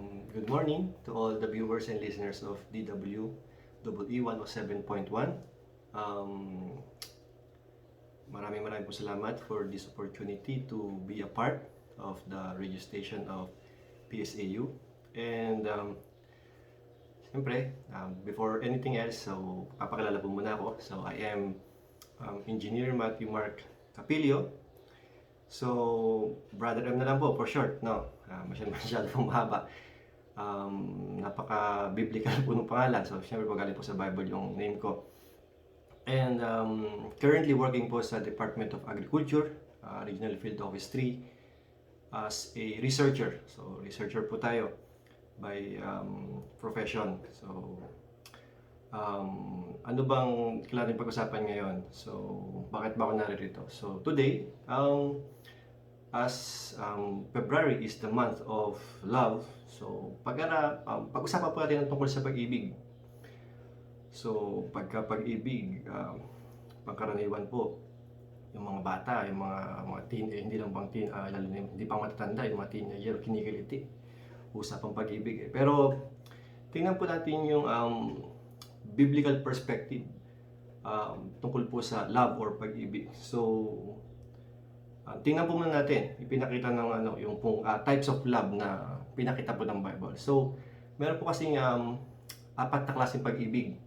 Good morning to all the viewers and listeners of DWEE 107.1. Um, maraming po salamat for this opportunity to be a part of the radio station of PSAU. And siyempre, before anything else, so papakilala po muna ako. So I am Engineer Matthew Mark Capilio. So, Brother M na lang po for short, no? Masyado pong mahaba. Napaka-biblical po ng pangalan. So, siyempre po galing po sa Bible yung name ko. And currently working po sa Department of Agriculture, Regional Field Office 3, as a researcher. So, researcher po tayo by profession. So, ano bang kailangan pag-usapan ngayon? So, bakit ba ako naririto? So, today, as February is the month of love, so pag-usapan po natin ang tungkol sa pag-ibig. So, pag-ibig, pangkaraniwan po, yung mga bata, yung mga teen, hindi lang bang teen, lalo na hindi pang matatanda, yung mga teenager, kinikiliti, usapang pag-ibig. Pero, tingnan po natin yung biblical perspective tungkol po sa love or pag-ibig. So, tingnan po muna natin, ipinakita ng yung types of love na pinakita po ng Bible. So, meron po kasing apat na klaseng pag-ibig.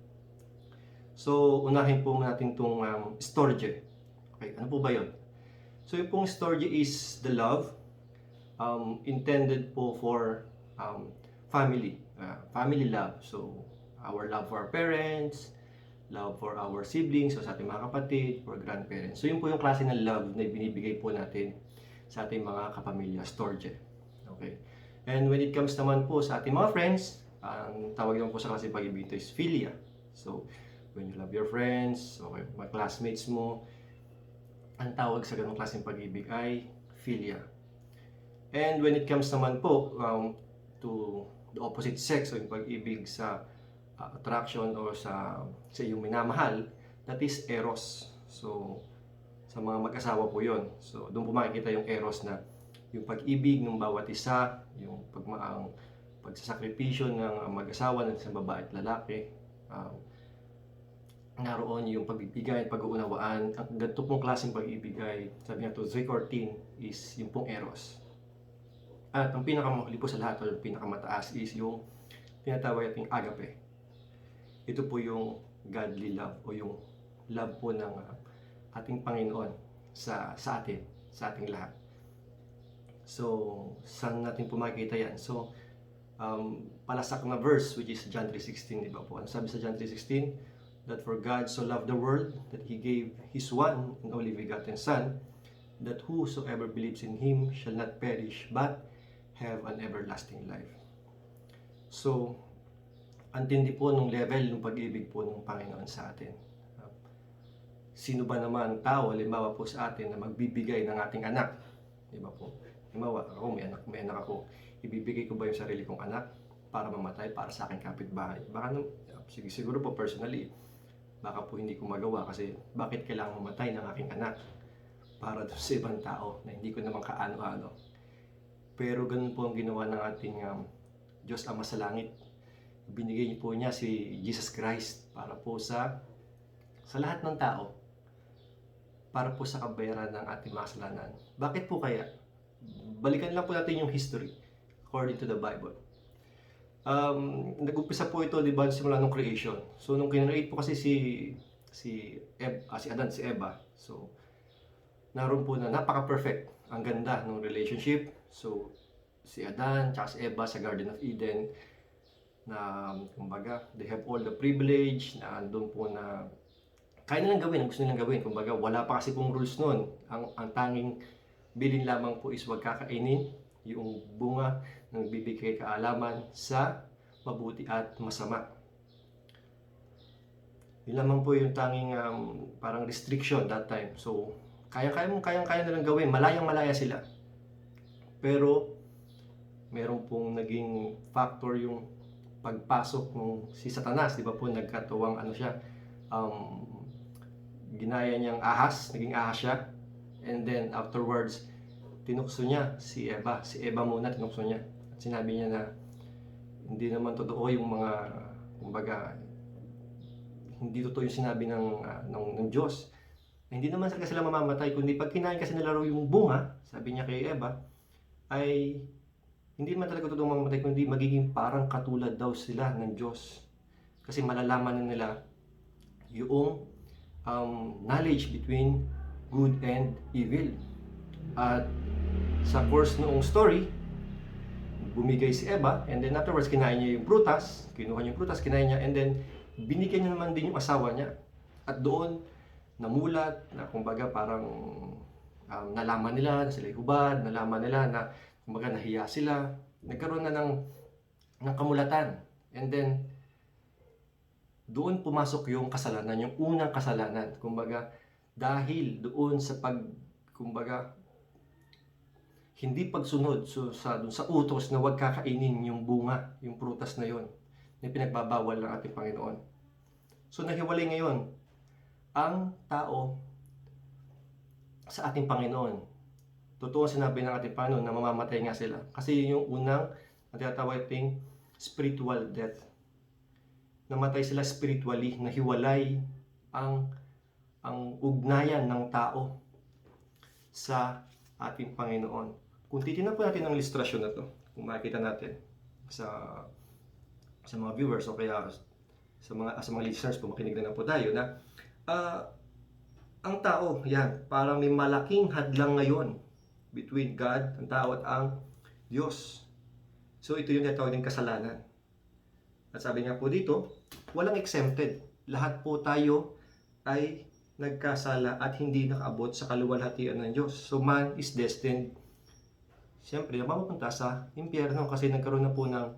So, unahin po natin itong storge. Okay, ano po ba yun? So, yung pong storge is the love intended po for family. Family love. So, our love for our parents, love for our siblings, so sa ating mga kapatid, or grandparents. So, yun po yung klase ng love na binibigay po natin sa ating mga kapamilya, storge. Okay. And when it comes naman po sa ating mga friends, ang tawag naman po sa klase pag-ibig ito is philia. So, when you love your friends, okay, mga classmates mo, ang tawag sa ganung klaseng pag-ibig ay philia. And when it comes naman po to the opposite sex, o yung pag-ibig sa attraction o sa iyong minamahal, that is eros. So, sa mga mag-asawa po yon. So, doon po makikita yung eros na yung pag-ibig ng bawat isa, yung pagsasakripisyo ng mag-asawa ng isang babae at lalaki. Naroon yung pagbibigay, pag-uunawaan. Ang ganito pong klaseng pag-ibig ay, sabi nga to, Zwickautin is yung pong eros. At ang pinakamahuli po sa lahat, o yung pinakamataas is yung tinatawag nating agape. Ito po yung godly love o yung love po ng ating Panginoon sa atin, sa ating lahat. So, saan natin po makikita yan? So, palasak na verse which is John 3:16, di ba po? Ano sabi sa John 3:16? That for God so loved the world that He gave His one and only begotten Son, that whosoever believes in Him shall not perish but have an everlasting life. So, antindi po nung level ng pag-ibig po ng Panginoon sa atin. Sino ba naman tao, halimbawa po sa atin, na magbibigay ng ating anak? Di ba po? Halimbawa, ako may anak ako. Ibibigay ko ba yung sarili kong anak para mamatay, para sa aking kapitbahay? Baka siguro po personally, baka po hindi ko magawa kasi bakit kailangan mamatay ng aking anak para doon sa ibang tao na hindi ko naman kaano-ano. Pero ganun po ang ginawa ng ating Diyos Ama sa langit. Binigay niyo po niya si Jesus Christ para po sa lahat ng tao, para po sa kabayaran ng ating mga kasalanan. Bakit po kaya? Balikan lang po natin yung history according to the Bible. Nag-umpisa po ito, di ba, simula ng creation. So, nung kinreate po kasi si Adan, si Eva. So, naroon po na napaka-perfect. Ang ganda ng relationship. So, si Adan, tsaka si Eva sa Garden of Eden, na kumbaga they have all the privilege, na andun po na kaya nilang gawin ang gusto nilang gawin. Kumbaga wala pa kasi pong rules noon. Ang tanging bilin lamang po is wag kakainin yung bunga ng bibigay kaalaman sa mabuti at masama. Yun lamang po yung tanging parang restriction that time. So kaya nilang gawin, malayang-malaya sila. Pero meron pong naging factor yung pagpasok ng si Satanas, di ba po, nagkatuwang ginaya niyang ahas, naging ahas siya. And then afterwards, tinukso niya si Eva. Si Eva muna tinukso niya. At sinabi niya na hindi naman totoo yung mga, kumbaga, hindi totoo yung sinabi ng Diyos. Hindi naman kasi sila mamamatay, kundi pag kinain kasi nila raw yung bunga, sabi niya kay Eva, ay hindi man talaga totoo mamamatay, kundi magiging parang katulad daw sila ng Diyos. Kasi malalaman na nila yung knowledge between good and evil. At sa course noong story, bumigay si Eva, and then afterwards kinain niya yung prutas, kinuha niya yung prutas, kinain niya, and then binigyan niya naman din yung asawa niya. At doon, namulat, na kumbaga parang nalaman nila na sila hubad, nalaman nila na kumbaga nahiya sila, nagkaroon na ng kamulatan. And then, doon pumasok yung kasalanan, yung unang kasalanan. Kumbaga, dahil doon sa kumbaga, hindi pagsunod dun sa utos na huwag kakainin yung bunga, yung prutas na yon, na pinagbabawal ng ating Panginoon. So nahiwalay ngayon ang tao sa ating Panginoon. Totoo sinabi ng ating Panginoon na mamamatay nga sila. Kasi yung unang tinatawag nating spiritual death. Namatay sila spiritually, nahiwalay ang ugnayan ng tao sa ating Panginoon. Kung titignan po natin ang ilustrasyon na to, kung makikita natin sa mga viewers o kaya sa mga listeners po, makinig na po tayo na ang tao, yan, parang may malaking hadlang ngayon between God, ang tao at ang Diyos. So ito yung tinatawag din kasalanan. At sabi nga po dito, walang exempted. Lahat po tayo ay nagkasala at hindi nakaabot sa kaluwalhatian ng Diyos. So man is destined, siyempre, mapupunta sa impyerno kasi nagkaroon na po ng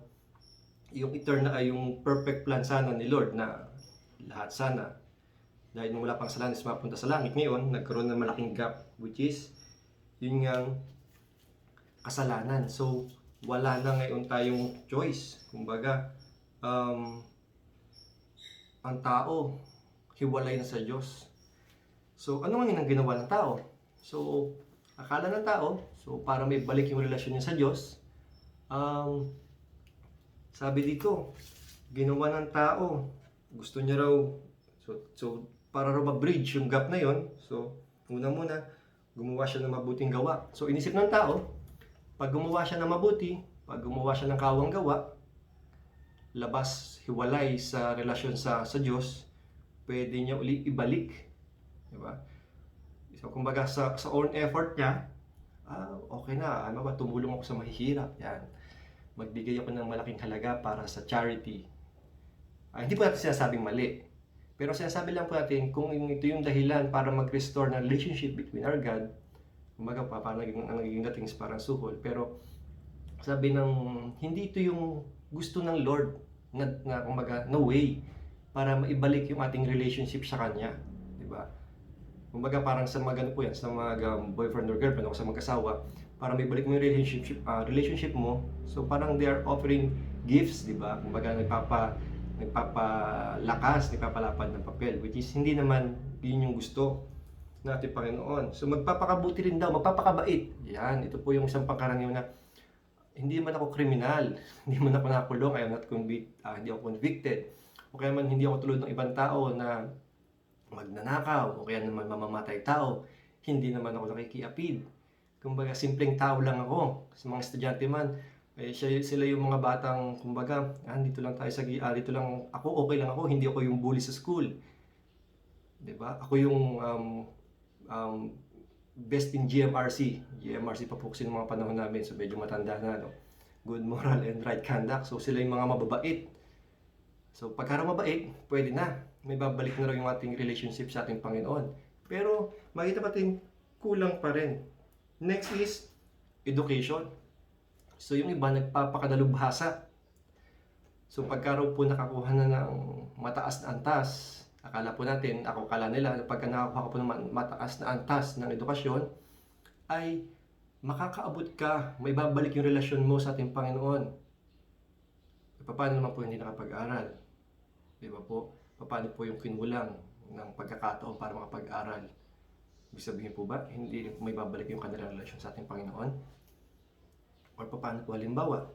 yung eternal ay yung perfect plan sana ni Lord na lahat sana dahil nung wala pang kasalanan is mapunta sa langit. Ngayon, nagkaroon ng malaking gap, which is yun yung kasalanan. So, wala na ngayon tayong choice. Kumbaga, ang tao, hiwalay na sa Diyos. So, ano man yung ginawa ng tao? So, akala ng tao, so para may balik yung relasyon niya sa Diyos, sabi dito, ginawa ng tao, gusto niya raw, so para raw ma-bridge yung gap na yon, so muna gumawa siya ng mabuting gawa. So inisip ng tao, pag gumawa siya ng mabuti, pag gumawa siya ng kawang gawa, labas, hiwalay sa relasyon sa Diyos, pwede niya uli ibalik. Diba? So kumbaga sa own effort niya, okay na, ano ba, tumulong ako sa mahihirap, yan. Magbigay ako ng malaking halaga para sa charity. Hindi po natin sinasabing mali. Pero sinasabi lang po natin, kung ito yung dahilan para mag-restore ng relationship between our God, kumbaga pa, parang naging dating parang suhol. Pero sabi ng, hindi ito yung gusto ng Lord na kumbaga, no way para maibalik yung ating relationship sa Kanya. Diba? Kumbaga parang sa mga ganun po yan, sa mga boyfriend or girlfriend o sa mag-asawa, para may balik mo yung relationship mo. So parang they are offering gifts, di ba? Kumbaga nagpapalakas, nagpapalapad ng papel, which is hindi naman yun yung gusto ng ating Panginoon. So magpapakabuti rin daw, magpapakabait. Yan, ito po yung isang pangkaraniwan na hindi man ako kriminal, hindi man ako nakulong, hindi ako convicted, o kaya man hindi ako tulad ng ibang tao na magnanakaw, o kaya naman mamamatay tao, hindi naman ako nakikiapid. Kumbaga, simpleng tao lang ako. Sa mga estudyante man, sila yung mga batang, kumbaga, dito lang tayo dito lang ako, okay lang ako, hindi ako yung bully sa school. Diba? Ako yung best in GMRC. GMRC pa po kasi ng mga panahon namin, so medyo matanda na, no? Good moral and right conduct. So sila yung mga mababait. So pagka mabait, pwede na. May babalik na raw yung ating relationship sa ating Panginoon. Pero makita natin, kulang pa rin. Next is education. So yung iba nagpapakadalubhasa. So pagka raw po nakakuha na ng mataas na antas, akala po natin, akala nila, pagka nakakuha po ng mataas na antas ng edukasyon, ay makakaabot ka, may babalik yung relasyon mo sa ating Panginoon. Paano naman po hindi nakapag-aral? Di ba po? Paano po yung kinulang ng pagkakataon para makapag-aral? Ibig sabihin po ba, hindi may babalik yung kanilang relasyon sa ating Panginoon? Or paano po halimbawa,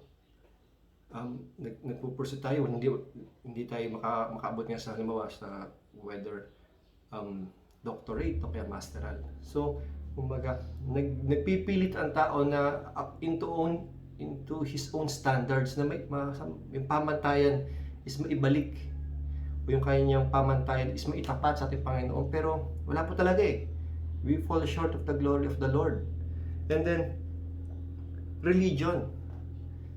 nagpupursu tayo, hindi tayo makaabot nga sa halimbawa sa whether doctorate o kaya masteral. So, kumbaga, nagpipilit ang tao na into his own standards na yung pamantayan is maibalik o yung kanyang pamantayan is maitapat sa ating Panginoon, pero wala po talaga eh. We fall short of the glory of the Lord. And then, religion.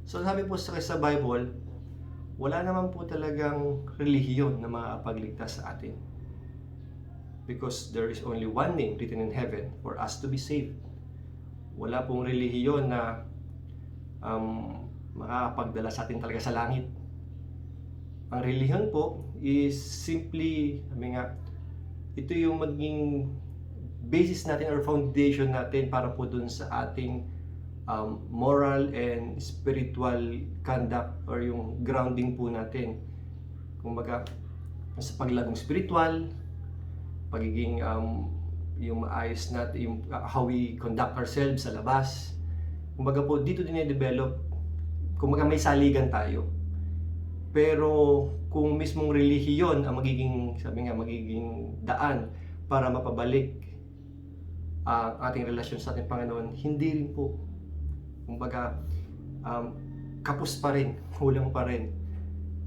So sabi po sa Bible, wala naman po talagang relihiyon na makakapagligtas sa atin. Because there is only one name written in heaven for us to be saved. Wala pong relihiyon na makakapagdala sa atin talaga sa langit. Ang relihiyon po is simply, ito yung maging basis natin or foundation natin para po dun sa ating moral and spiritual conduct or yung grounding po natin. Kumbaga, sa paglagong spiritual, pagiging yung maayos natin, yung how we conduct ourselves sa labas. Kumbaga po, dito din i-develop. Kumbaga may saligan tayo. Pero kung mismong relihiyon ang magiging daan para mapabalik ang ating relasyon sa ating Panginoon, hindi rin po. Kumbaga, kapos pa rin, kulang pa rin.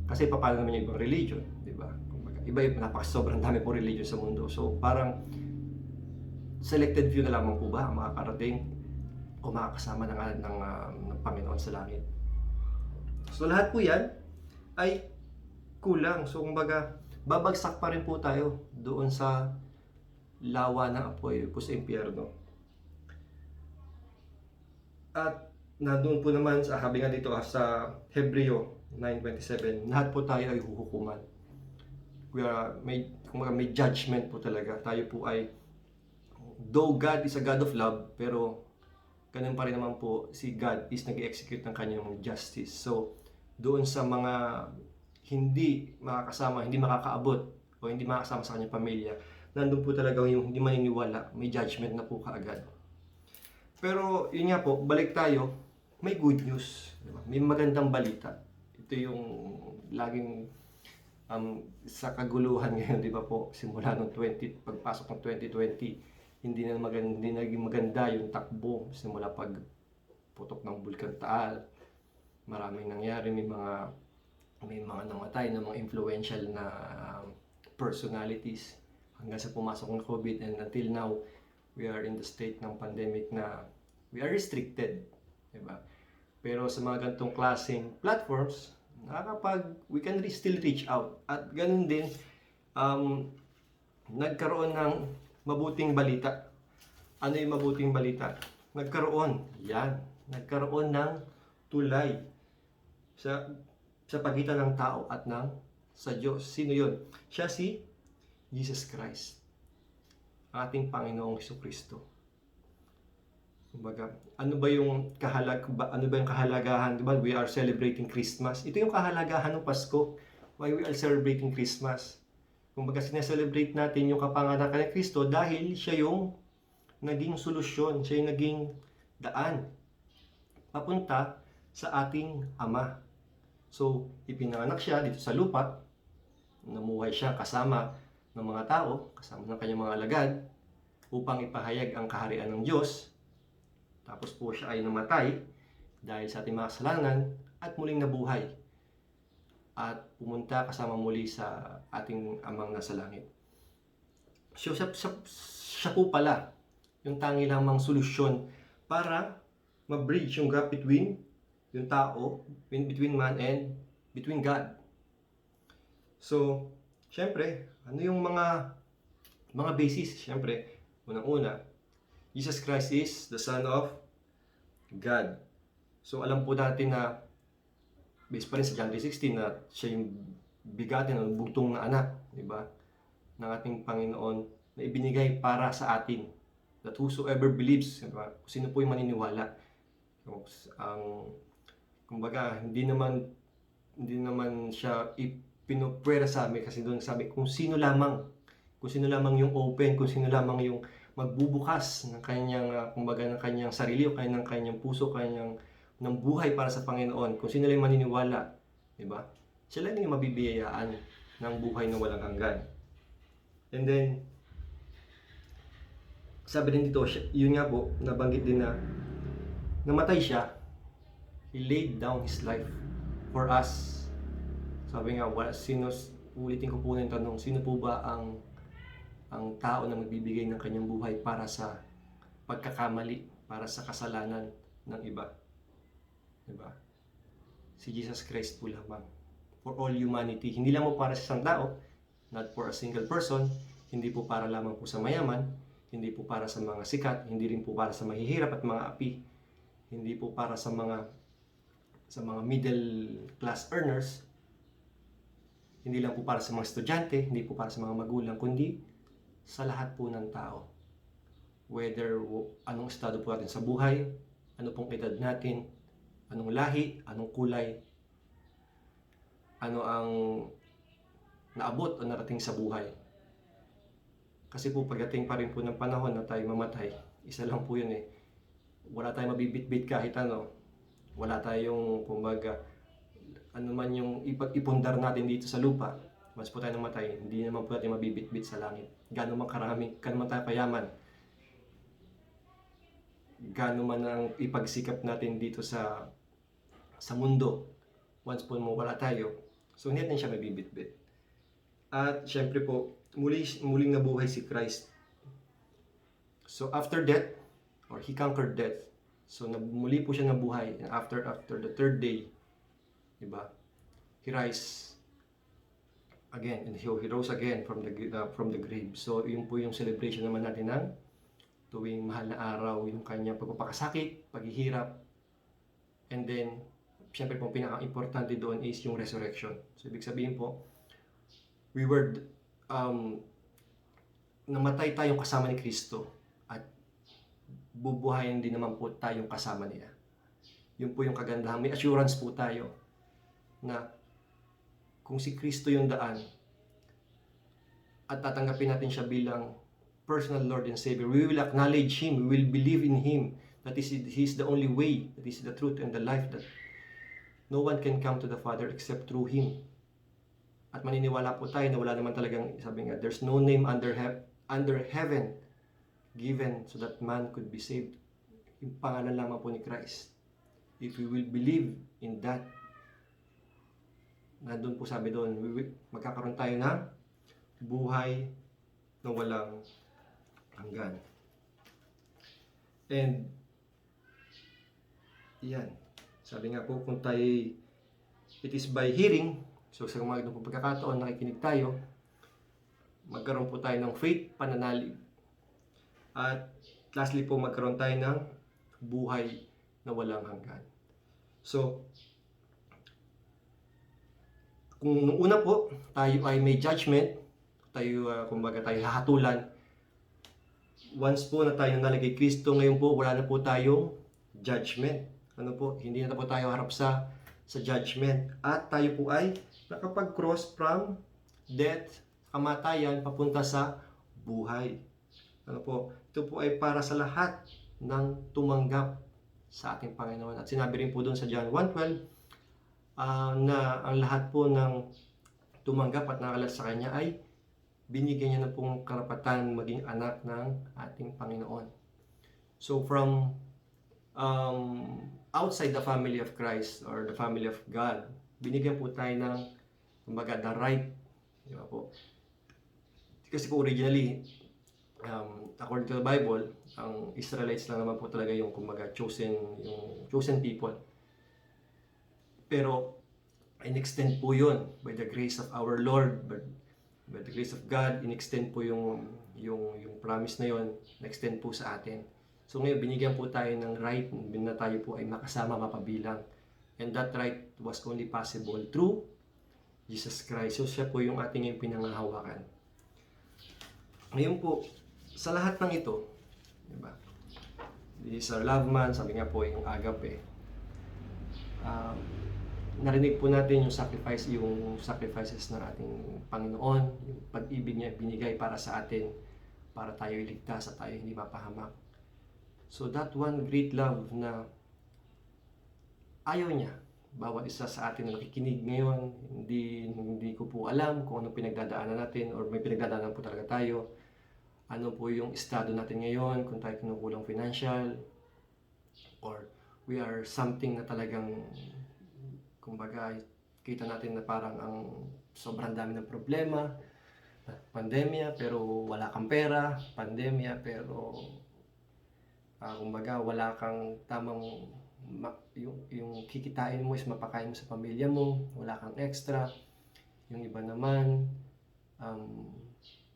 Kasi paano naman yung ibang religion, di ba? Kumbaga, sobrang dami po religion sa mundo. So, parang selected few na lamang po ba ang makakarating o makakasama ng Panginoon sa langit. So, lahat po yan ay kulang. So, kumbaga, babagsak pa rin po tayo doon sa lawa ng apoy po sa impyerno. At nandoon po naman sa habi nga dito sa Hebreo 9:27, lahat po tayo ay huhukuman. May judgment po talaga. Tayo po ay, though God is a God of love, pero ganun pa rin naman po si God is nag-execute ng kanyang justice. So, doon sa mga hindi makakasama, hindi makakaabot o hindi makakasama sa kanyang pamilya, nandun po talaga yung hindi maniniwala, may judgment na po kaagad. Pero yun nga po, balik tayo, may good news, diba? May magandang balita. Ito yung laging sa kaguluhan ngayon, di ba po, simula ng pagpasok ng 2020, hindi naging maganda yung takbo simula pag putok ng Bulkan Taal. Maraming nangyari, may mga namatay na mga influential na personalities hanggang sa pumasok ng COVID, and until now we are in the state ng pandemic na we are restricted, diba? Pero sa mga ganitong klaseng platforms, we can still reach out. At ganun din, nagkaroon ng mabuting balita. Ano yung mabuting balita? Nagkaroon ng tulay sa pagitan ng tao at sa Diyos. Sino yun? Siya si Jesus Christ, ating Panginoong Jesucristo. Kumbaga, ano ba yung kahalagahan? Diba? We are celebrating Christmas. Ito yung kahalagahan ng Pasko. Why we are celebrating Christmas? Kumbaga, sineselebrate natin yung kapanganakan ng Kristo dahil siya yung naging solusyon, siya yung naging daan papunta sa ating Ama. So, ipinanganak siya dito sa lupa, namuhay siya kasama ng mga tao, kasama ng kanyang mga alagad, upang ipahayag ang kaharian ng Diyos. Tapos po siya ay namatay dahil sa ating mga kasalanan at muling nabuhay at pumunta kasama muli sa ating Amang nasa langit. So, siya po pala yung tangi lamang solusyon para ma-bridge yung gap between yung tao, between man and between God. So, syempre, ano yung mga basis? Syempre, unang-una, Jesus Christ is the Son of God. So, alam po natin na, based pa rin sa John 3:16, na siya yung bigatin o bugtong na anak, di ba, ng ating Panginoon na ibinigay para sa atin. That whosoever believes, di ba, kung sino po yung maniniwala. So, kumbaga, hindi naman siya pinupwera sa amin, kasi doon sabi kung sino lamang yung open, kung sino lamang yung magbubukas ng kanyang kumbaga ng kanyang sarili o ng kanyang puso, kanyang ng buhay para sa Panginoon, kung sino lang maniniwala, di ba? Sila lang yung mabibiyayaan ng buhay na walang hanggan. And then, sabi din dito, yun nga po, nabanggit din na namatay siya. He laid down His life for us. Sabi nga, ulitin ko po yung tanong, sino po ba ang tao na magbibigay ng kanyang buhay para sa pagkakamali, para sa kasalanan ng iba? Diba? Si Jesus Christ po lamang. For all humanity. Hindi lang po para sa isang tao, not for a single person, hindi po para lamang po sa mayaman, hindi po para sa mga sikat, hindi rin po para sa mahihirap at mga api, hindi po para sa mga middle class earners, hindi lang po para sa mga estudyante, hindi po para sa mga magulang, kundi sa lahat po ng tao. Whether anong estado po natin sa buhay, ano pong edad natin, anong lahi, anong kulay, ano ang naabot o narating sa buhay. Kasi po pagdating pa rin po ng panahon na tayo mamatay, isa lang po yun eh. Wala tayong mabibit-bit kahit ano. Wala tayong, kumbaga, ano man yung ipundar natin dito sa lupa. Once po tayo namatay, hindi naman po natin mabibit-bit sa langit. Gano'n man karami, gano'n man tayo kayaman, gano'n man ang ipagsikap natin dito sa mundo. Once po mawala tayo, so hindi natin siya mabibit-bit. At syempre po, muling nabuhay si Christ. So after death, or He conquered death. So muli po siya nabuhay. And after the third day, diba? He rise again, and He rose again from the grave. So yun po yung celebration naman natin ng tuwing mahal na araw, yung kanyang pagpapakasakit, paghihirap. And then, syempre po pinaka-importante doon is yung resurrection. So ibig sabihin po, we were namatay tayong kasama ni Kristo at bubuhayin din naman po tayong kasama niya. Yun po yung kagandahan. May assurance po tayo na kung si Kristo yung daan at tatanggapin natin siya bilang personal Lord and Savior, we will acknowledge Him, we will believe in Him, that He's the only way, that He's the truth and the life, that no one can come to the Father except through Him. At maniniwala po tayo na wala naman talagang, sabi nga, there's no name under heaven given so that man could be saved. Yung pangalan lamang po ni Christ. If we will believe in that, nandun po sabi doon, magkakaroon tayo ng buhay na walang hanggan. And, yan. Sabi nga po, kung tayo, it is by hearing, so sa mga ganung pagkakataon, nakikinig tayo, magkaroon po tayo ng faith, pananalig. At lastly po, magkaroon tayo ng buhay na walang hanggan. So, kung nung una po, tayo ay may judgment, tayo, kumbaga tayo hahatulan, once po na tayo nalagay Kristo, ngayon po, wala na po tayong judgment. Ano po, hindi na po tayo harap sa judgment. At tayo po ay nakapag-cross from death, kamatayan, papunta sa buhay. Ano po, ito po ay para sa lahat ng tumanggap sa ating Panginoon. At sinabi rin po doon sa John 1:12 na ang lahat po ng tumanggap at nakalat sa Kanya ay binigyan niya na pong karapatan maging anak ng ating Panginoon. So from outside the family of Christ or the family of God, binigyan po tayo ng, kumbaga, the right. Di ba po? Kasi po originally, according to the Bible, ang Israelites lang naman po talaga yung, kumbaga, chosen people. Pero in-extend po yun by the grace of our Lord, by the grace of God, in-extend po yung promise na yun, na-extend po sa atin. So ngayon, binigyan po tayo ng right na tayo po ay makasama, mapabilang. And that right was only possible through Jesus Christ. So siya po yung ating yung pinangahawakan. Ngayon po, sa lahat ng ito, diba? This is our love man, sabi nga po yung agape. Narinig po natin yung sacrifices ng ating Panginoon, yung pag-ibig niya binigay para sa atin, para tayo iligtas at tayo hindi mapahamak. So that one great love na ayaw niya. Bawat isa sa atin na nakikinig ngayon, hindi ko po alam kung anong pinagdadaanan natin or may pinagdadaanan po talaga tayo. Ano po yung estado natin ngayon, kung tayo kinukulang financial, or we are something na talagang, kumbaga, kita natin na parang ang sobrang dami ng problema, pandemya pero wala kang pera, pandemya pero kumbaga wala kang tamang yung kikitain mo is mapakain mo sa pamilya mo, wala kang extra. Yung iba naman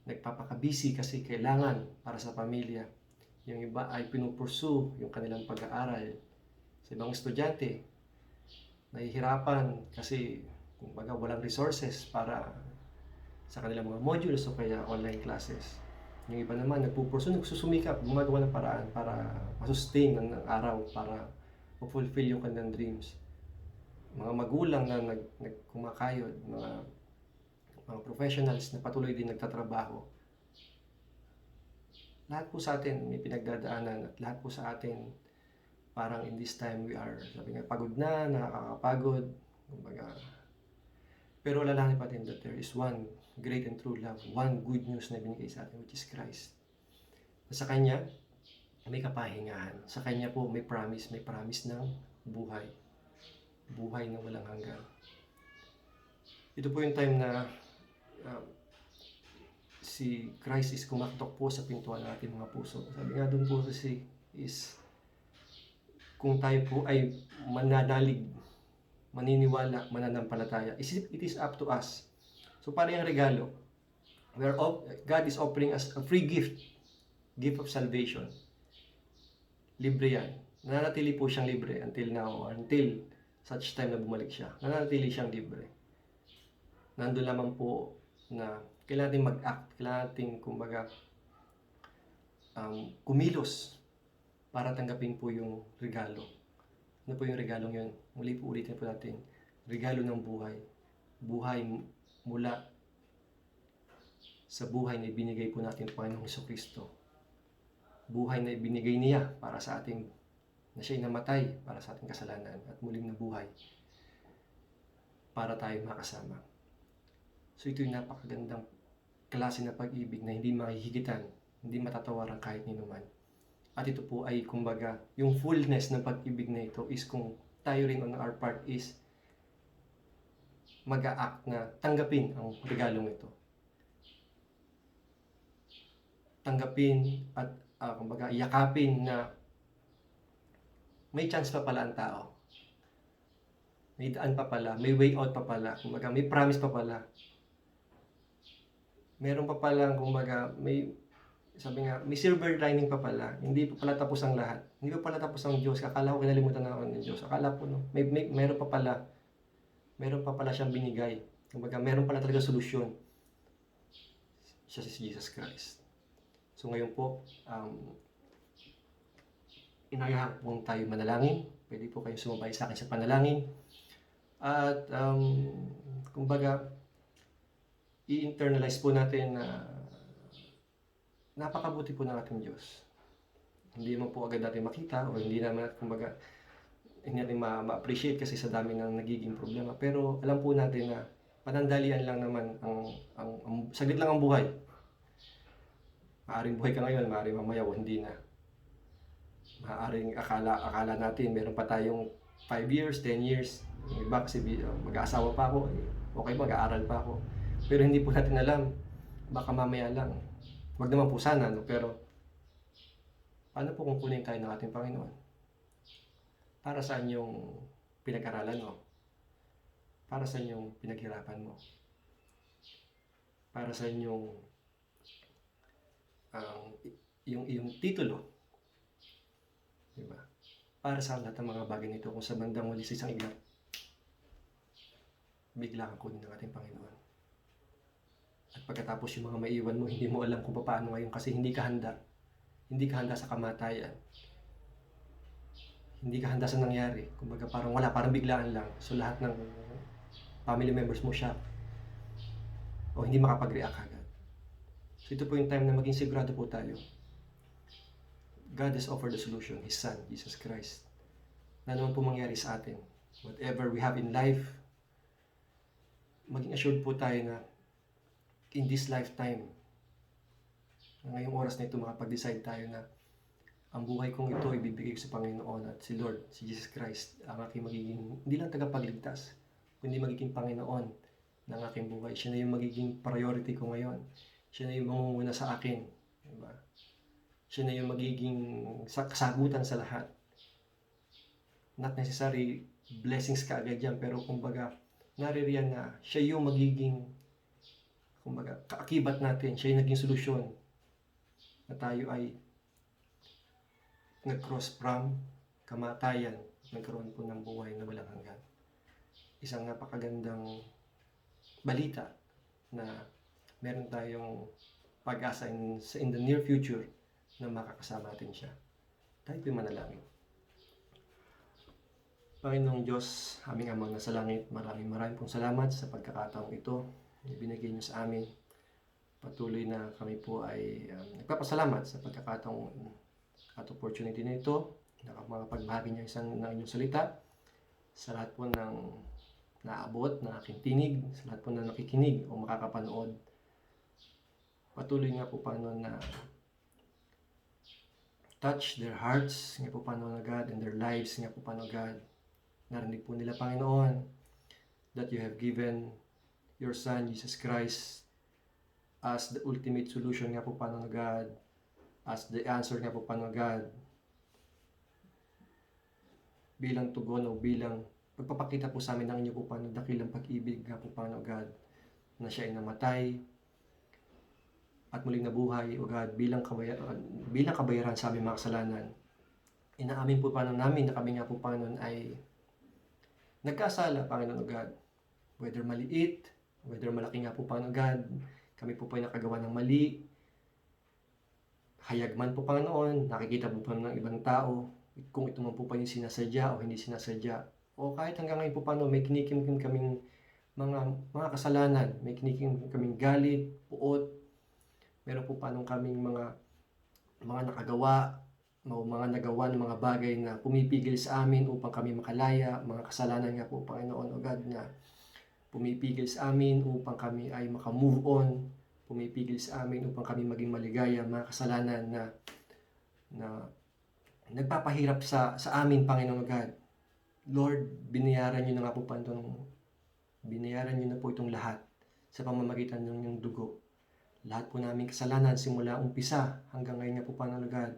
nagpapaka-busy kasi kailangan para sa pamilya. Yung iba ay pinupursue yung kanilang pag-aaral. Sa ibang estudyante, nahihirapan kasi kumbaga walang resources para sa kanilang mga modules o kaya online classes. Yung iba naman nagsusumikap, gumagawa ng paraan para masustain ng araw, para ma-fulfill yung kanilang dreams. Mga magulang na nagkumakayod, mga professionals na patuloy din nagtatrabaho. Lahat po sa atin may pinagdadaanan at lahat po sa atin parang in this time we are, sabi nga, pagod na, nakakapagod, kumbaga. Pero alalahanin pa din that there is one great and true love, one good news na binigay sa atin, which is Christ. Sa Kanya, may kapahingahan. Sa Kanya po may promise ng buhay. Buhay na walang hanggan. Ito po yung time na si Christ is kumatok po sa pintuan ng ating mga puso. Sabi nga doon po kasi is, kung tayo po ay mananalig, maniniwala, mananampalataya, it is up to us. So para yung regalo, God is offering us a free gift of salvation. Libre yan. Nananatili po siyang libre until now, until such time na bumalik siya. Nananatili siyang libre. Nandun lamang po na kailangan natin mag-act, kailangan natin kumbaga kumilos para tanggapin po yung regalo. Ano po yung regalong yun? Muli po ulitin po natin. Regalo ng buhay. Buhay mula sa buhay na ibinigay po natin ng Panginoong Jesucristo. Buhay na ibinigay niya para sa ating, na siya'y namatay para sa ating kasalanan at muling nabuhay para tayo makasama. So ito yung napakagandang klase ng pag-ibig na hindi mahihigitan, hindi matatawaran kahit ninuman. At ito po ay kumbaga, yung fullness ng pag-ibig na ito is kung tayo rin on our part is mag-a-act na tanggapin ang regalong ito. Tanggapin at kumbaga yakapin na may chance pa pala ang tao. May daan pa pala, may way out pa pala, kumbaga may promise pa pala. Meron pa pala, kumbaga may, sabi nga, may silver lining pa pala. Hindi pa pala tapos ang lahat. Hindi pa pala tapos ang Diyos. Akala ko kinalimutan na ako ng Diyos. Akala ko, no, meron pa pala. Meron pa pala siyang binigay. Kumbaga, meron pala talaga solusyon. Siya si Jesus Christ. So ngayon po, inayahan po tayo manalangin. Pwede po kayong sumabay sa akin sa panalangin. At kumbaga, i-internalize po natin na napakabuti po ng ating Diyos. Hindi naman po agad natin makita o hindi naman, kumbaga, hindi natin ma-appreciate kasi sa dami ng nagiging problema. Pero alam po natin na panandalian lang naman ang saglit lang ang buhay. Maaring buhay ka ngayon, maaring mamaya o hindi na. Maaring akala natin meron pa tayong 5 years, 10 years. Yung iba kasi mag-aasawa pa ako, okay, mag-aaral pa ako. Pero hindi po natin alam, baka mamaya lang. Wag naman po sana, no? Pero paano po kung kunin tayo ng ating Panginoon? Para saan yung pinag-aralan mo? Para saan yung pinaghirapan mo? Para saan yung yung titulo? Diba? Para sa lahat ng mga bagay nito, kung sa bandang huli sa isang iglap, bigla kang kunin ng ating Panginoon. At pagkatapos yung mga maiwan mo, hindi mo alam kung paano ngayon kasi hindi ka handa. Hindi ka handa sa kamatayan. Hindi ka handa sa nangyari. Kumbaga parang wala, parang biglaan lang. So lahat ng family members mo shock. O hindi makapag-react agad. So ito po yung time na maging sigurado po tayo. God has offered the solution, His Son, Jesus Christ. Na naman po mangyari sa atin. whatever we have in life, maging assured po tayo na in this lifetime, ngayong oras na ito, makapag-decide tayo na ang buhay kong ito ibibigay ko sa Panginoon, at si Lord, si Jesus Christ, ang aking magiging, hindi lang tagapagligtas, kundi magiging Panginoon ng aking buhay. Siya na yung magiging priority ko ngayon. Siya na yung mangunguna sa akin. Diba? Siya na yung magiging kasagutan sa lahat. Not necessary blessings ka agad yan, pero kumbaga, naririyan na siya yung magiging, kumbaga, kaakibat natin. Siya yung naging solusyon na tayo ay nag-cross from kamatayan, nagkaroon po ng buhay na walang hanggan. Isang napakagandang balita na meron tayong pag-asa in the near future na makakasama natin siya. Tayo po'y manalangin. Panginoong Diyos, aming Amang nasa langit, maraming pong salamat sa pagkakataong ito na binigay niyo sa amin. Patuloy na kami po ay nagpapasalamat sa pagkakataong at opportunity na ito na makapagbahagi niyo ng inyong salita sa lahat po ng naabot na aking tinig, sa lahat po na nakikinig o makakapanood. Patuloy nga po Panginoon na touch their hearts nga po Panginoon God, and their lives nga po Panginoon God. Narinig po nila Panginoon that you have given your Son Jesus Christ as the ultimate solution nga po Panginoon God, as the answer nga po Panginoon God, bilang tugon o bilang pagpapakita po sa amin ng inyo po Panginoon dakilang pag-ibig nga po Panginoon God, na siya ay namatay at muling nabuhay o God bilang kabayaran sa aming mga kasalanan. Inaamin po Panginoon namin na kami nga po Panginoon ay nagkasala Panginoon God, whether maliit, whether malaki nga po Panginoon God, kami po ay nakagawa ng mali, hayag man po Panginoon, nakikita po ng ibang tao, kung ito man po pa yung sinasadya o hindi sinasadya, o kahit hanggang ngayon po Panginoon, may kinikim kaming mga kasalanan, may kinikim kaming galit, puot, meron po Panginoon kaming mga nakagawa, mga nagawa ng mga bagay na pumipigil sa amin upang kami makalaya, mga kasalanan nga po Panginoon o God na pumipigil sa amin upang kami ay makamove on, pumipigil sa amin upang kami maging maligaya, mga kasalanan na nagpapahirap sa amin, Panginoon God. Lord, binayaran niyo na nga po binayaran niyo na po itong lahat sa pamamagitan ng inyong dugo. Lahat po namin kasalanan simula umpisa hanggang ngayon nga po, Panginoon God.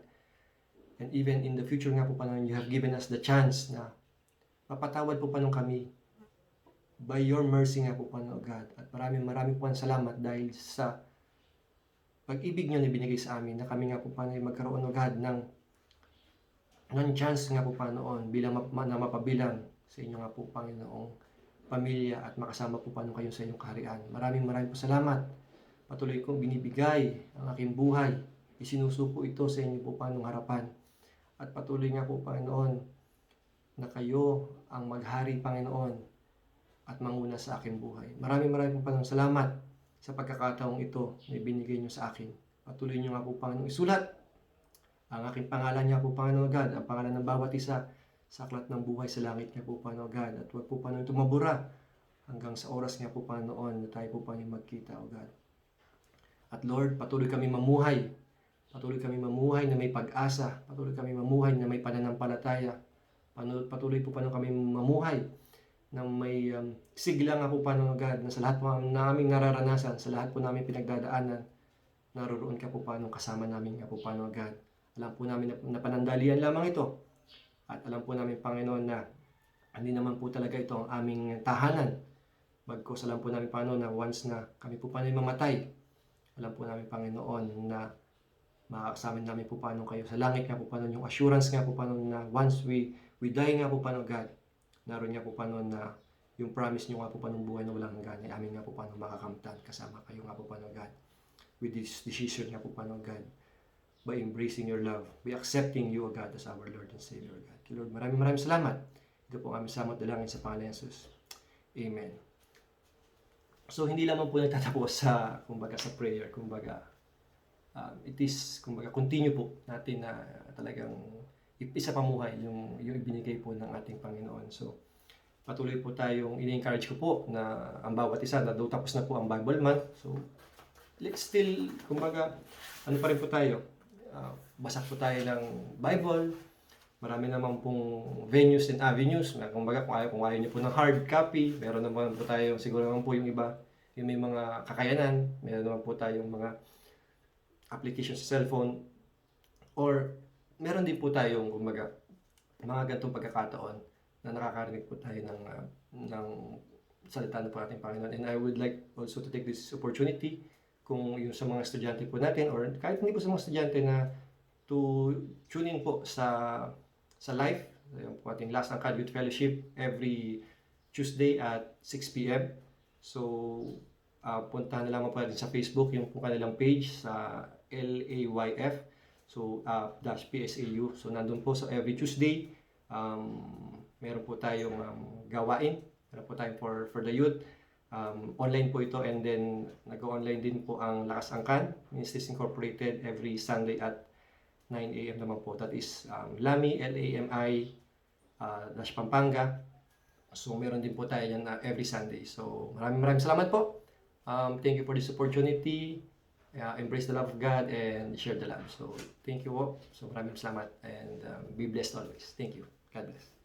And even in the future nga po, Panginoon, you have given us the chance na mapatawad po Panginoon kami by your mercy nga po Panginoon God. At maraming po salamat dahil sa pag-ibig niyo na binigay sa amin na kami nga po Panginoon magkaroon o God ng chance nga po Panginoon bilang na mapabilang sa inyo nga po Panginoong pamilya at makasama po Panginoon kayo sa inyong kaharian. Maraming po salamat. Patuloy kong binibigay ang aking buhay. Isinusuko ito sa inyo po Panginoong harapan. At patuloy nga po Panginoon na kayo ang maghari Panginoon at manguna sa aking buhay. Maraming po Panginoon salamat sa pagkakataong ito na ibinigay niyo sa akin. Patuloy niyo nga po Panginoon isulat ang aking pangalan nga po Panginoon God, ang pangalan ng bawat isa sa aklat ng buhay sa langit nga po Panginoon God. At huwag po Panginoon tumabura hanggang sa oras nga po Panginoon na tayo po Panginoon magkita o God. At Lord, patuloy kami mamuhay. Patuloy kami mamuhay na may pag-asa. Patuloy kami mamuhay na may pananampalataya. Patuloy po Panginoon kami mamuhay na may sigla nga po Panginoon God na sa lahat po naming nararanasan, sa lahat po namin pinagdadaanan, naroroon ka po Panginoon kasama namin nga po Panginoon God. Alam po namin na panandalian lamang ito. At alam po namin Panginoon na hindi naman po talaga ito ang aming tahanan. Bagkus alam po namin Panginoon na once na kami po Panginoon mamatay, alam po namin Panginoon na makakasama namin po Panginoon kayo sa langit nga po Panginoon, yung assurance nga po Panginoon na once we die nga po Panginoon God, naroon nga po Panginoon na yung promise nyo nga po Panginoon buhay na walang hanggan ay amin nga po Panginoon makakamtan kasama kayo nga po Panginoon God with this decision nga po Panginoon God, by embracing your love, by accepting you, O God, as our Lord and Savior, God. Lord, maraming salamat. Ito po ang aming samot dalangin sa pangalan ng Jesus. Amen. So, hindi lamang po nagtatapos sa prayer, it is, continue po natin na talagang isa pamuhay yung ibinigay po ng ating Panginoon. So, patuloy po tayong ini-encourage ko po na ang bawat isa na daw tapos na po ang Bible month. So, let's still, kumbaga, ano pa rin po tayo, basa po tayo ng Bible. Marami naman pong venues and avenues. Kumbaga, kung ayaw niyo po ng hard copy, meron naman po tayo, siguro naman po yung iba, yung may mga kakayanan, meron naman po tayong mga application sa cellphone, or meron din po tayong, kumbaga, mga ganitong pagkakataon na nakakarinig po tayo ng salita ng po ating Panginoon. And I would like also to take this opportunity kung yung sa mga estudyante po natin or kahit hindi po sa mga estudyante na to tune in po sa live, yung po ating Last Angkad Youth Fellowship every Tuesday at 6 p.m. So, puntahan na lamang po natin sa Facebook yung po kanilang page sa LAYF, so dash PSAU. So, nandun po sa every Tuesday. Meron po tayong gawain, meron po tayong for the youth. Online po ito, and then nag-online din po ang Lakas Angkan Ministries Incorporated every Sunday at 9 a.m. naman po. That is LAMI, LAMI dash Pampanga. So meron din po tayo yan every Sunday. So maraming salamat po. Thank you for this opportunity. Embrace the love of God and share the love. So thank you po. So maraming salamat, and be blessed always. Thank you. God bless.